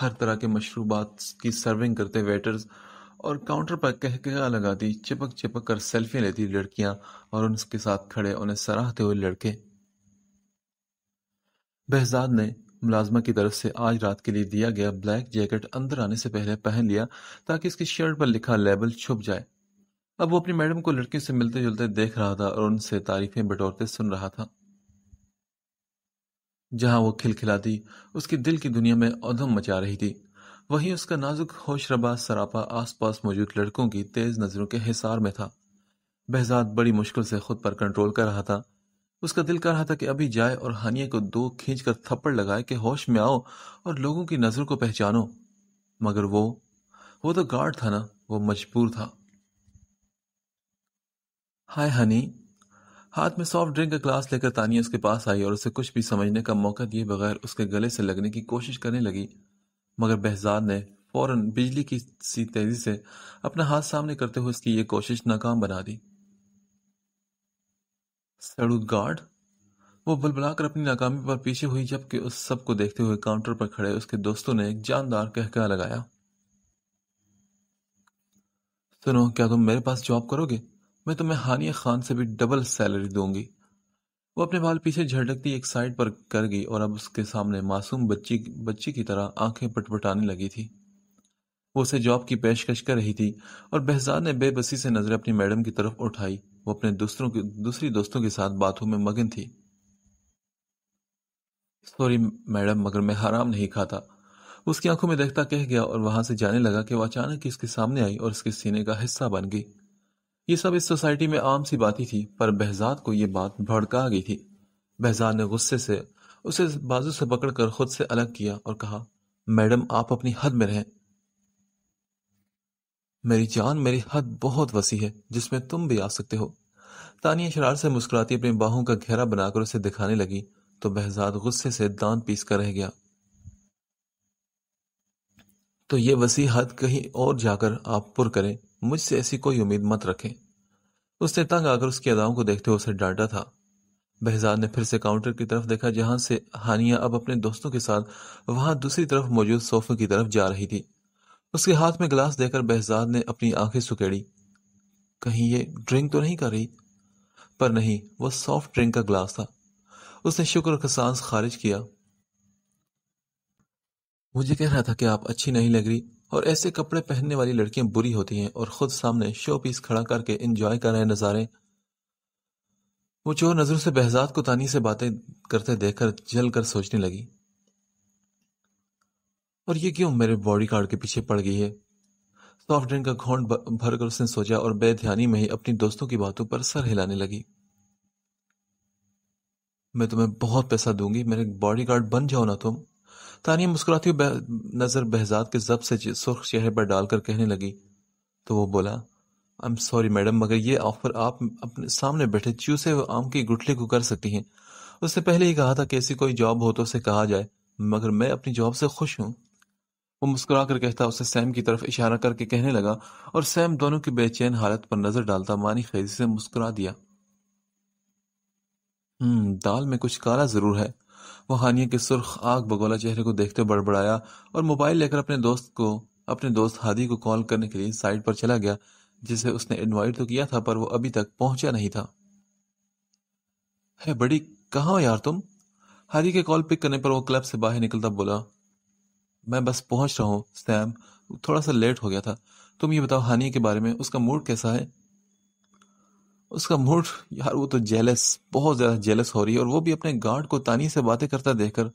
ہر طرح کے مشروبات کی سرونگ کرتے ویٹرز اور کاؤنٹر پر کہکہا لگاتی چپک چپک کر سیلفیاں لیتی لڑکیاں اور ان کے ساتھ کھڑے انہیں سراہتے ہوئے لڑکے۔ بہزاد نے ملازمہ کی طرف سے آج رات کے لیے دیا گیا بلیک جیکٹ اندر آنے سے پہلے پہن لیا تاکہ اس کی شرٹ پر لکھا لیبل چھپ جائے۔ اب وہ اپنی میڈم کو لڑکیوں سے ملتے جلتے دیکھ رہا تھا اور ان سے تعریفیں بٹورتے سن رہا تھا۔ جہاں وہ کھلکھلاتی اس کی دل کی دنیا میں ادھم مچا رہی تھی، وہیں اس کا نازک ہوش ربا سراپا آس پاس موجود لڑکوں کی تیز نظروں کے حصار میں تھا۔ بہزاد بڑی مشکل سے خود پر کنٹرول کر رہا تھا۔ اس کا دل کر رہا تھا کہ ابھی جائے اور ہانیہ کو دو کھینچ کر تھپڑ لگائے کہ ہوش میں آؤ اور لوگوں کی نظروں کو پہچانو، مگر وہ تو گارڈ تھا نا، وہ مجبور تھا۔ ہائے ہنی، ہاتھ میں سافٹ ڈرنک کا گلاس لے کر تانیہ اس کے پاس آئی اور اسے کچھ بھی سمجھنے کا موقع دیے بغیر اس کے گلے سے لگنے کی کوشش کرنے لگی، مگر بہزاد نے فوراً بجلی کی سی تیزی سے اپنا ہاتھ سامنے کرتے ہوئے اس کی یہ کوشش ناکام بنا دی۔ سڑو گارڈ! وہ بلبلا کر اپنی ناکامی پر پیچھے ہوئی، جبکہ اس سب کو دیکھتے ہوئے کاؤنٹر پر کھڑے اس کے دوستوں نے ایک جاندار کہکہا لگایا۔ سنو، کیا تم میرے پاس جاب کرو گے؟ میں تمہیں ہانیہ خان سے بھی ڈبل سیلری دوں گی۔ وہ اپنے بال پیچھے جھٹکتی ایک سائڈ پر کر گئی اور اب اس کے سامنے معصوم بچی کی طرح آنکھیں پٹپٹانے لگی تھی۔ وہ اسے جاب کی پیشکش کر رہی تھی اور بہزاد نے بے بسی سے نظریں اپنی میڈم کی طرف اٹھائی۔ وہ اپنے دوسری دوستوں کے ساتھ باتوں میں مگن تھی۔ سوری میڈم، مگر میں حرام نہیں کھاتا، اس کی آنکھوں میں دیکھتا کہہ گیا اور وہاں سے جانے لگا کہ وہ اچانک اس کے سامنے آئی اور اس کے سینے کا حصہ بن گئی۔ یہ سب اس سوسائٹی میں عام سی باتیں تھی، پر بہزاد کو یہ بات بھڑکا گئی تھی۔ بہزاد نے غصے سے اسے بازو سے پکڑ کر خود سے الگ کیا اور کہا، میڈم آپ اپنی حد میں رہیں۔ میری جان، میری حد بہت وسیع ہے جس میں تم بھی آ سکتے ہو۔ تانیہ شرار سے مسکراتی اپنی باہوں کا گھیرا بنا کر اسے دکھانے لگی تو بہزاد غصے سے دانت پیس کر رہ گیا۔ تو یہ وسیع حد کہیں اور جا کر آپ پر کریں، مجھ سے ایسی کوئی امید مت رکھیں۔ اس نے تنگ آ کر اس کی اداؤں کو دیکھتے ہوئے اسے ڈانٹا تھا۔ بہزاد نے پھر سے کاؤنٹر کی طرف دیکھا جہاں سے ہانیہ اب اپنے دوستوں کے ساتھ وہاں دوسری طرف موجود صوفے کی طرف جا رہی تھی۔ اس کے ہاتھ میں گلاس دے کر بہزاد نے اپنی آنکھیں سکیڑی، کہیں یہ ڈرنک تو نہیں کر رہی؟ پر نہیں، وہ سافٹ ڈرنک کا گلاس تھا۔ اس نے شکر کا سانس خارج کیا۔ مجھے کہہ رہا تھا کہ آپ اچھی نہیں لگ رہی، اور ایسے کپڑے پہننے والی لڑکیاں بری ہوتی ہیں، اور خود سامنے شو پیس کھڑا کر کے انجوائے کر رہے نظارے۔ وہ چور نظروں سے بہزاد کو تانی سے باتیں کرتے دیکھ کر جل کر سوچنے لگی، اور یہ کیوں میرے باڈی گارڈ کے پیچھے پڑ گئی ہے؟ سافٹ ڈرنک کا گھونٹ بھر کر اس نے سوچا اور بے دھیانی میں ہی اپنی دوستوں کی باتوں پر سر ہلانے لگی۔ میں تمہیں بہت پیسہ دوں گی، میرے باڈی گارڈ بن جاؤ نا تم۔ تانیہ مسکراتی ہوئی نظر بہزاد کے ضبط سے سرخ چہرے پر ڈال کر کہنے لگی تو وہ بولا، I'm sorry میڈم، مگر یہ آفر آپ اپنے سامنے بیٹھے چوسے ہوئے آم کی گٹھلی کو کر سکتی ہیں۔ اس نے پہلے ہی کہا تھا کہ ایسی کوئی جاب ہو تو اسے کہا جائے، مگر میں اپنی جاب سے خوش ہوں۔ وہ مسکرا کر کہتا اسے سیم کی طرف اشارہ کر کے کہنے لگا، اور سیم دونوں کی بے چین حالت پر نظر ڈالتا معنی خیزی سے مسکرا دیا۔ دال میں کچھ کالا ضرور ہے۔ وہ ہانیہ کے سرخ آگ بگولا چہرے کو دیکھتے بڑبڑایا اور موبائل لے کر اپنے دوست ہادی کو کال کرنے کے لیے سائٹ پر چلا گیا، جسے اس نے انوائٹ تو کیا تھا پر وہ ابھی تک پہنچا نہیں تھا۔ ہے بڑی، کہاں ہو یار تم؟ ہادی کے کال پک کرنے پر وہ کلب سے باہر نکلتا بولا، میں بس پہنچ رہا ہوں سیم، تھوڑا سا لیٹ ہو گیا تھا۔ تم یہ بتاؤ ہانیہ کے بارے میں، اس کا موڈ کیسا ہے؟ اس کا موڈ یار، وہ تو بہت زیادہ جیلس ہو رہی ہے، اور وہ بھی اپنے گارڈ کو تانی سے باتیں کرتا دیکھ کر۔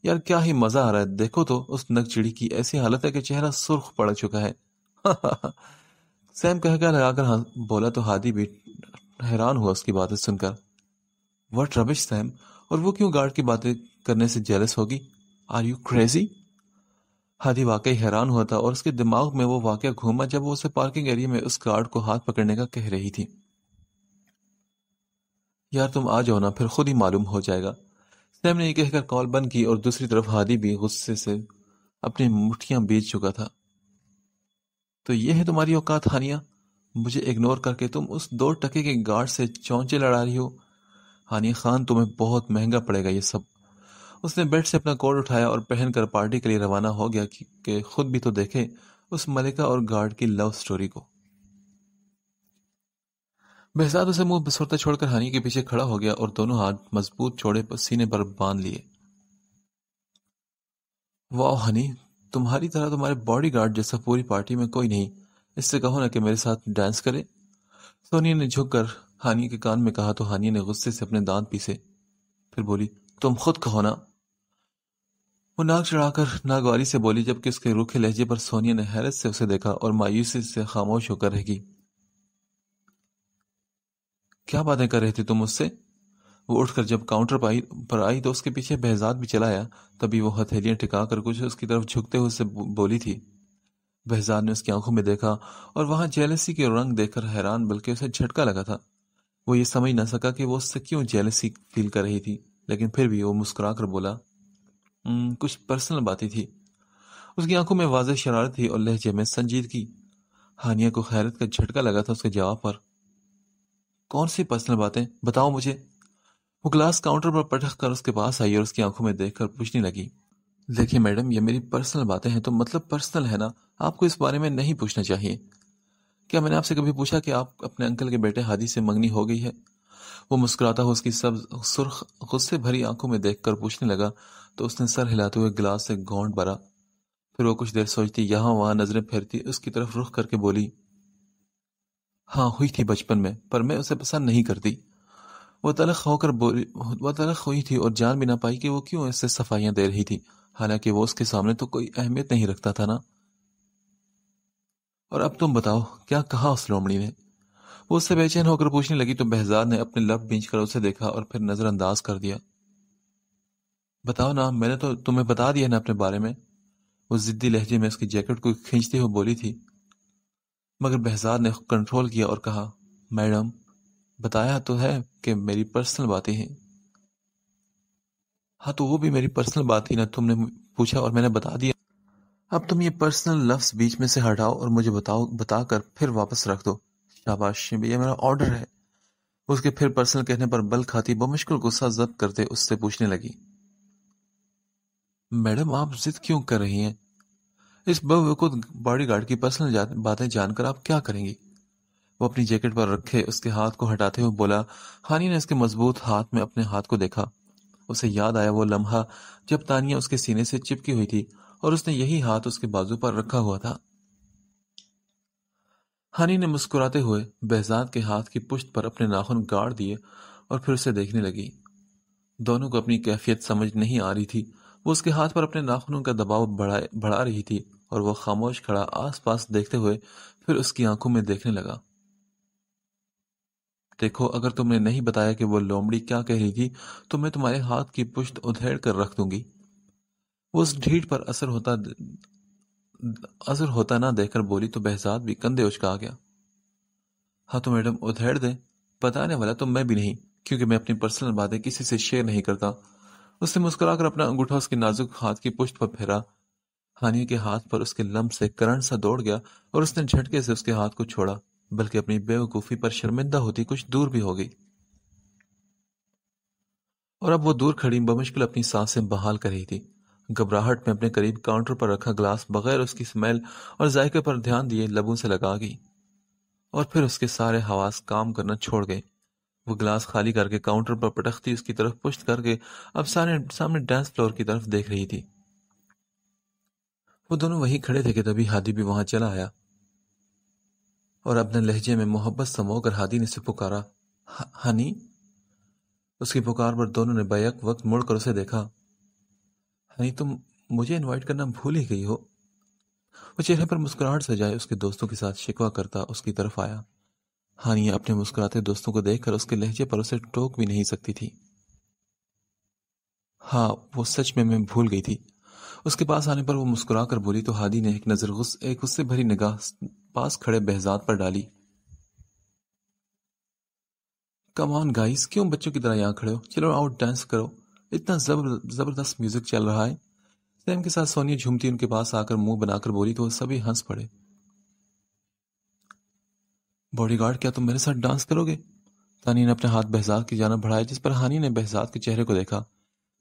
یار کیا ہی مزہ آ رہا ہے، دیکھو تو اس نک چڑی کی ایسی حالت ہے کہ چہرہ سرخ پڑ چکا ہے۔ سیم کہہ لگا کر بولا تو ہادی بھی حیران ہوا اس کی باتیں سن کر۔ واٹ ربش سیم، اور وہ کیوں گارڈ کی باتیں کرنے سے جیلس ہوگی؟ Are you crazy? ہادی واقعی حیران ہوا تھا اور اس کے دماغ میں وہ واقعہ گھوما جب وہ اسے پارکنگ ایریا میں اس گارڈ کو ہاتھ پکڑنے کا کہہ رہی تھی۔ یار تم آ جاؤ نا، پھر خود ہی معلوم ہو جائے گا۔ سیم نے یہ کہہ کر کال بند کی اور دوسری طرف ہادی بھی غصے سے اپنی مٹھیاں بیچ چکا تھا۔ تو یہ ہے تمہاری اوقات ہانیہ، مجھے اگنور کر کے تم اس 2 ٹکے کے گارڈ سے چونچے لڑا رہی ہو؟ ہانیہ خان، تمہیں بہت مہنگا پڑے گا یہ سب۔ اس نے بیڈ سے اپنا کوٹ اٹھایا اور پہن کر پارٹی کے لیے روانہ ہو گیا کہ خود بھی تو دیکھے اس ملکہ اور گارڈ کی لو سٹوری کو۔ بہزاد اسے منہ بسورتا چھوڑ کر ہانی کے پیچھے کھڑا ہو گیا اور دونوں ہاتھ مضبوط چوڑے سینے پر باندھ لیے۔ واہ ہنی، تمہاری طرح تمہارے باڈی گارڈ جیسا پوری پارٹی میں کوئی نہیں، اس سے کہو نا کہ میرے ساتھ ڈانس کرے۔ سونیا نے جھک کر ہانی کے کان میں کہا تو ہانی نے غصے سے اپنے دانت پیسے، پھر بولی تم خود کہو نا۔ وہ ناک چڑھا کر ناگواری سے بولی، جبکہ اس کے روکھے لہجے پر سونیا نے حیرت سے اسے دیکھا اور مایوسی سے خاموش ہو کر رہ گئی۔ کیا باتیں کر رہے تھے تم مجھ سے؟ وہ اٹھ کر جب کاؤنٹر پر آئی تو اس کے پیچھے بہزاد بھی چلا آیا۔ تبھی وہ ہتھیلیاں ٹکا کر کچھ اس کی طرف جھکتے ہوئے اسے بولی تھی۔ بہزاد نے اس کی آنکھوں میں دیکھا اور وہاں جیلسی کے رنگ دیکھ کر حیران بلکہ اسے جھٹکا لگا تھا۔ وہ یہ سمجھ نہ سکا کہ وہ اس سے کیوں جیلسی فیل کر رہی تھی، لیکن پھر بھی وہ مسکرا کر بولا، کچھ پرسنل باتیں تھی۔ اس کی آنکھوں میں واضح شرارت تھی اور لہجے میں سنجیدگی۔ ہانیہ کو حیرت کا جھٹکا لگا تھا اس کے جواب پر۔ کون سی پرسنل باتیں؟ بتاؤ مجھے۔ وہ گلاس کاؤنٹر پر پٹخ کر اس کے پاس آئی اور اس کی آنکھوں میں دیکھ کر پوچھنے لگی، دیکھیے میڈم، یہ میری پرسنل باتیں ہیں تو مطلب پرسنل ہے نا، آپ کو اس بارے میں نہیں پوچھنا چاہیے۔ کیا میں نے آپ سے کبھی پوچھا کہ آپ اپنے انکل کے بیٹے ہادی سے منگنی ہو گئی ہے؟ وہ مسکراتا ہوا اس کی سرخ غصے بھری آنکھوں میں دیکھ کر پوچھنے لگا تو اس نے سر ہلاتے ہوئے گلاس سے گھونٹ بھرا۔ پھر وہ کچھ دیر سوچتی، یہاں وہاں نظریں پھیرتی، اس کی طرف رخ کر کے بولی، ہاں ہوئی تھی بچپن میں، پر میں اسے پسند نہیں کرتی۔ وہ تلخ ہوئی تھی اور جان بھی نہ پائی کہ وہ کیوں ایسے صفائیاں دے رہی تھی، حالانکہ وہ اس کے سامنے تو کوئی اہمیت نہیں رکھتا تھا نا۔ اور اب تم بتاؤ، کیا کہا اس لومڑی نے؟ وہ اس سے بے چین ہو کر پوچھنے لگی تو بہزاد نے اپنے لب بھینچ کر اسے دیکھا اور پھر نظر انداز کر دیا۔ بتاؤ نا، میں نے تو تمہیں بتا دیا نا اپنے بارے میں، وہ ضدی لہجے میں اس کی جیکٹ کو کھینچتے ہوئے بولی تھی۔ مگر بہزاد نے کنٹرول کیا اور کہا، میڈم بتایا تو ہے کہ میری پرسنل باتیں ہیں۔ ہاں تو وہ بھی میری پرسنل بات تھی نا، تم نے پوچھا اور میں نے بتا دیا۔ اب تم یہ پرسنل لفظ بیچ میں سے ہٹاؤ اور مجھے بتا کر پھر واپس رکھ دو۔ شاباش، یہ میرا آرڈر ہے۔ اس کے پھر پرسنل کہنے پر بل کھاتی بمشکل غصہ ضبط کرتے اس سے پوچھنے لگی، میڈم آپ ضد کیوں کر رہی ہیں؟ اس بوقوف باڈی گارڈ کی پرسنل باتیں جان کر آپ کیا کریں گی؟ وہ اپنی جیکٹ پر رکھے اس کے ہاتھ کو ہٹاتے ہوئے بولا۔ ہانی نے اس کے مضبوط ہاتھ میں اپنے ہاتھ کو دیکھا۔ اسے یاد آیا وہ لمحہ جب تانیہ اس کے سینے سے چپکی ہوئی تھی اور اس نے یہی ہاتھ اس کے بازو پر رکھا ہوا تھا۔ ہانی نے مسکراتے ہوئے بہزاد کے ہاتھ کی پشت پر اپنے ناخن گاڑ دیے اور پھر اسے دیکھنے لگی۔ دونوں کو اپنی کیفیت سمجھ نہیں آ رہی تھی۔ وہ اس کے ہاتھ پر اپنے ناخنوں کا دباؤ بڑھا رہی تھی اور وہ خاموش کھڑا آس پاس دیکھتے ہوئے پھر اس کی آنکھوں میں دیکھنے لگا۔ دیکھو، اگر تم نے نہیں بتایا کہ وہ لومڑی کیا کہہ رہی تھی تو میں تمہارے ہاتھ کی پشت ادھیڑ کر رکھ دوں گی۔ وہ اس ڈھیٹ پر اثر ہوتا نہ دیکھ کر بولی تو بہزاد بھی کندھے اچکا گیا۔ ہاں تو میڈم ادھیڑ دیں، بتانے والا تو میں بھی نہیں، کیونکہ میں اپنی پرسنل باتیں کسی سے شیئر نہیں کرتا۔ اس نے مسکرا کر اپنا انگوٹھا اس کے نازک ہاتھ کی پشت پر پھیرا۔ ہانی کے ہاتھ پر اس کے لمب سے کرنٹ سا دوڑ گیا اور اس نے جھٹکے سے اس کے ہاتھ کو چھوڑا، بلکہ اپنی بے وقوفی پر شرمندہ ہوتی کچھ دور بھی ہو گئی۔ اور اب وہ دور کھڑی بمشکل اپنی سانسیں بحال کر رہی تھی، گھبراہٹ میں اپنے قریب کاؤنٹر پر رکھا گلاس بغیر اس کی سمیل اور ذائقے پر دھیان دیے لبوں سے لگا گئی، اور پھر اس کے سارے حواس کام کرنا چھوڑ گئے۔ وہ گلاس خالی کر کے کاؤنٹر پر پٹختی اس کی طرف پشت کر کے اب سامنے ڈانس فلور کی طرف دیکھ رہی تھی۔ وہ دونوں وہیں کھڑے تھے کہ تبھی ہادی بھی وہاں چلا آیا اور اپنے لہجے میں محبت سمو کر ہادی نے اسے پکارا، ہنی۔ اس کی پکار پر دونوں نے بیک وقت مڑ کر اسے دیکھا۔ ہنی، تم مجھے انوائٹ کرنا بھول ہی گئی ہو۔ وہ چہرے پر مسکراہٹ سجائے اس کے دوستوں کے ساتھ شکوہ کرتا اس کی طرف آیا۔ ہانی اپنے مسکراتے دوستوں کو دیکھ کر اس کے لہجے پر اسے ٹوک بھی نہیں سکتی تھی۔ ہاں وہ سچ میں بھول گئی تھی۔ اس کے پاس آنے پر وہ مسکرا کر بولی تو ہادی نے ایک غصے بھری نگاہ پاس کھڑے بہزاد پر ڈالی۔ کم آن گائز، کیوں بچوں کی طرح یہاں کھڑے ہو؟ چلو آؤٹ ڈانس کرو، اتنا زبردست میوزک چل رہا ہے۔ سیم کے ساتھ سونیا جھومتی ان کے پاس آ کر منہ بنا کر بولی تو وہ سبھی ہنس پڑے۔ باڈی گارڈ، کیا تم میرے ساتھ ڈانس کرو گے؟ تانیہ نے اپنے ہاتھ بہزاد کی جانب بڑھائے، جس پر ہانی نے بہزاد کے چہرے کو دیکھا۔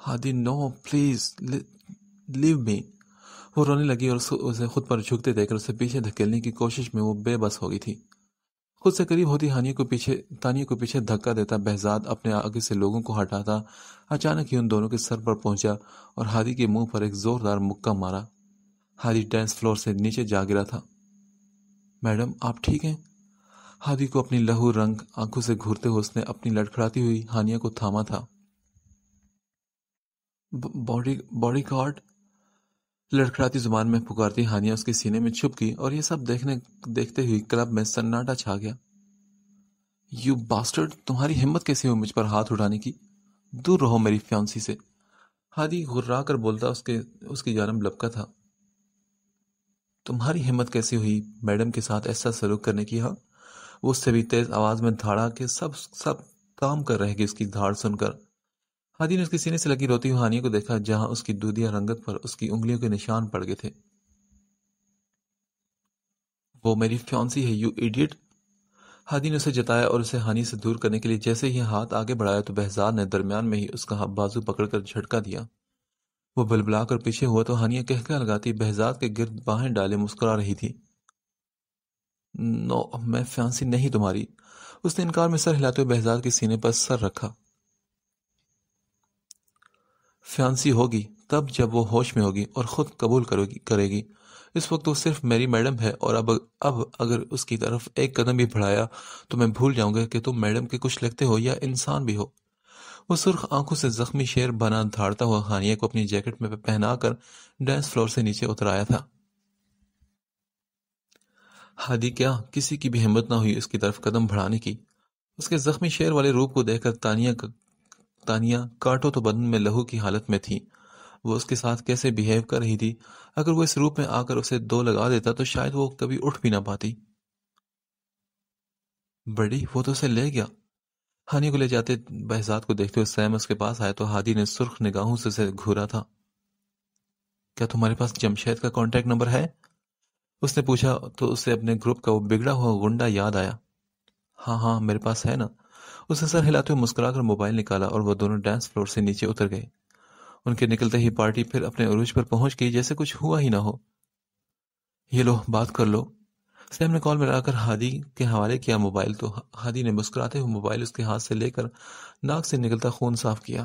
ہادی نو پلیز لیو می. وہ رونے لگی اور اسے خود پر جھکتے دیکھ کر اسے پیچھے دھکیلنے کی کوشش میں وہ بے بس ہو گئی تھی. خود سے قریب ہوتی تانیہ کو پیچھے دھکا دیتا بہزاد اپنے آگے سے لوگوں کو ہٹاتا اچانک ہی ان دونوں کے سر پر پہنچا اور ہادی کے منہ پر ایک زوردار مکہ مارا. ہادی ڈانس فلور سے نیچے جا گرا تھا. میڈم آپ ٹھیک ہیں؟ ہادی کو اپنی لہو رنگ آنکھوں سے گھورتے ہوئے اس نے اپنی لڑکھڑاتی ہوئی ہانیہ کو تھاما تھا. Body guard. لڑکھڑاتی زبان میں پکارتی ہانیہ اس کے سینے میں چھپ گئی اور یہ سب دیکھتے ہوئی کلب میں سناٹا چھا گیا. یو باسٹرڈ، تمہاری ہمت کیسے ہوئی مجھ پر ہاتھ اٹھانے کی؟ دور رہو میری فیانسی سے. ہادی غرا کر بولتا اس کی جانب لپکا تھا. تمہاری ہمت کیسے ہوئی میڈم کے ساتھ ایسا سلوک کرنے کی؟ ہاں، وہ اس سے بھی تیز آواز میں دھاڑا کہ سب کام کر رہے گی اس کی دھاڑ سن کر. ہادی نے اس کے سینے سے لگی روتی ہوئی ہانیہ کو دیکھا جہاں اس کی دودھیا رنگت پر اس کی انگلیوں کے نشان پڑ گئے تھے. وہ میری فیانسی ہے یو ایڈیٹ. ہادی نے اسے جتایا اور اسے ہانی سے دور کرنے کے لیے جیسے ہی ہاتھ آگے بڑھایا تو بہزاد نے درمیان میں ہی اس کا بازو پکڑ کر جھٹکا دیا. وہ بلبلا کر پیچھے ہوا تو ہانیہ کہکا لگاتی بہزاد کے گرد باہیں ڈالے مسکرا رہی تھی. نو، میں فیانسی نہیں تمہاری. اس نے انکار میں سر ہلاتے ہوئے بہزاد کے سینے پر سر رکھا. فیانسی ہوگی تب جب وہ ہوش میں ہوگی اور خود قبول کرے گی. اس وقت وہ صرف میری میڈم ہے اور اب اگر اس کی طرف ایک قدم بھی بڑھایا تو میں بھول جاؤں گا کہ تم میڈم کے کچھ لگتے ہو یا انسان بھی ہو. وہ سرخ آنکھوں سے زخمی شیر بنا دھاڑتا ہوا ہانیہ کو اپنی جیکٹ میں پہنا کر ڈانس فلور سے نیچے اترایا تھا. ہادی کیا کسی کی بھی ہمت نہ ہوئی اس کی طرف قدم بڑھانے کی. اس کے زخمی شیر والے روپ کو دیکھ کر تانیہ کاٹو تو بدن میں لہو کی حالت میں تھی. وہ اس کے ساتھ کیسے بیہیو کر رہی تھی. اگر وہ اس روپ میں آ کر اسے دو لگا دیتا تو شاید وہ کبھی اٹھ بھی نہ پاتی. بڑی وہ تو اسے لے گیا. ہانی کو لے جاتے بہزاد کو دیکھتے ہوئے سیم اس کے پاس آیا تو ہادی نے سرخ نگاہوں سے اسے گھورا تھا. کیا تمہارے پاس جمشید کا کانٹیکٹ نمبر ہے؟ اس نے پوچھا تو اسے اپنے گروپ کا وہ بگڑا ہوا غنڈہ یاد آیا. ہاں میرے پاس ہے نا. اسے سر ہلاتے ہوئے مسکرا کر موبائل نکالا اور وہ دونوں ڈانس فلور سے نیچے اتر گئے. ان کے نکلتے ہی پارٹی پھر اپنے عروج پر پہنچ گئی جیسے کچھ ہوا ہی نہ ہو. یہ لو بات کر لو. سیم نے کال میں لا کر ہادی کے حوالے کیا موبائل تو ہادی نے مسکراتے ہوئے موبائل اس کے ہاتھ سے لے کر ناک سے نکلتا خون صاف کیا.